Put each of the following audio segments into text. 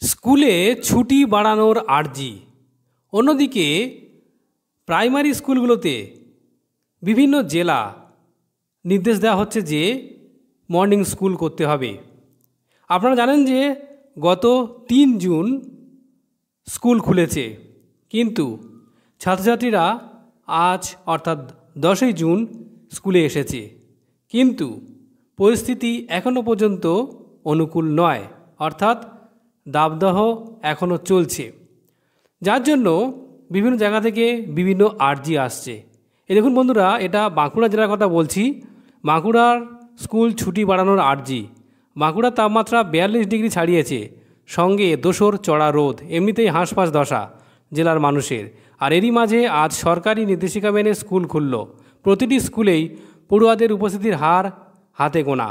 স্কুলে ছুটি বাড়ানোর আর্জি। অন্যদিকে প্রাইমারি স্কুলগুলোতে বিভিন্ন জেলা নির্দেশ দেওয়া হচ্ছে যে মর্নিং স্কুল করতে হবে। আপনারা জানেন যে গত ৩ জুন স্কুল খুলেছে, কিন্তু ছাত্রছাত্রীরা আজ অর্থাৎ ১০ই জুন স্কুলে এসেছে, কিন্তু পরিস্থিতি এখনও পর্যন্ত অনুকূল নয়, অর্থাৎ দাবদাহ এখনও চলছে, যার জন্য বিভিন্ন জায়গা থেকে বিভিন্ন আর্জি আসছে। এই দেখুন বন্ধুরা, এটা বাঁকুড়া জেলার কথা বলছি। বাঁকুড়ার স্কুল ছুটি বাড়ানোর আর্জি। বাঁকুড়ার তাপমাত্রা ৪২ ডিগ্রি ছাড়িয়েছে, সঙ্গে দোসর চড়া রোদ, এমনিতেই হাঁসফাঁস দশা জেলার মানুষের। আর এরই মাঝে আজ সরকারি নির্দেশিকা মেনে স্কুল খুলল। প্রতিটি স্কুলেই পড়ুয়াদের উপস্থিতির হার হাতে গোনা।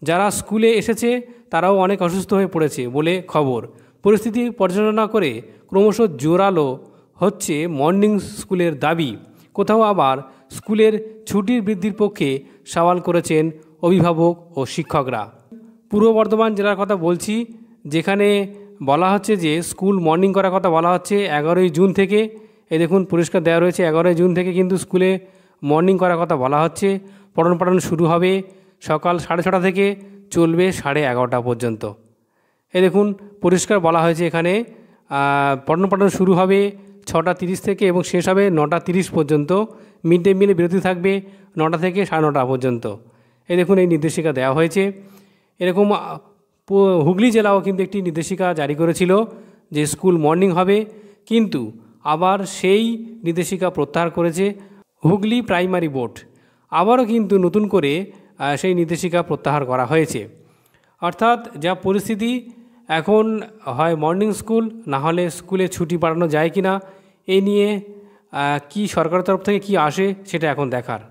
যারা স্কুলে এসেছে তারাও অনেক অসুস্থ হয়ে পড়েছে বলে খবর। পরিস্থিতি পর্যালোচনা করে ক্রমশ জোরালো হচ্ছে মর্নিং স্কুলের দাবি। কোথাও আবার স্কুলের ছুটির বৃদ্ধির পক্ষে সওয়াল করেছেন অভিভাবক ও শিক্ষকরা। পূর্ব বর্ধমান জেলার কথা বলছি, যেখানে বলা হচ্ছে যে স্কুল মর্নিং করার কথা বলা হচ্ছে ১১ই জুন থেকে। এই দেখুন পরিষ্কার দেওয়া রয়েছে, ১১ই জুন থেকে কিন্তু স্কুলে মর্নিং করার কথা বলা হচ্ছে। পঠন পাঠন শুরু হবে সকাল 6:30 থেকে, চলবে 11:30 পর্যন্ত। এই দেখুন পরিষ্কার বলা হয়েছে এখানে পঠন পাঠন শুরু হবে 6:30 থেকে এবং শেষ হবে 9:30 পর্যন্ত। মিড ডে মিলে বিরতি থাকবে 9টা থেকে 9:30 পর্যন্ত। এই দেখুন এই নির্দেশিকা দেওয়া হয়েছে। এরকম হুগলি জেলাও কিন্তু একটি নির্দেশিকা জারি করেছিল যে স্কুল মর্নিং হবে, কিন্তু আবার সেই নির্দেশিকা প্রত্যাহার করেছে হুগলি প্রাইমারি বোর্ড। আবারও কিন্তু নতুন করে সেই নির্দেশিকা প্রত্যাহার করা হয়েছে। অর্থাৎ যা পরিস্থিতি এখন, হয় মর্নিং স্কুল, না হলে স্কুলে ছুটি বাড়ানো যায় কি না, এই নিয়ে কি সরকারের তরফ থেকে কি আসে সেটা এখন দেখার।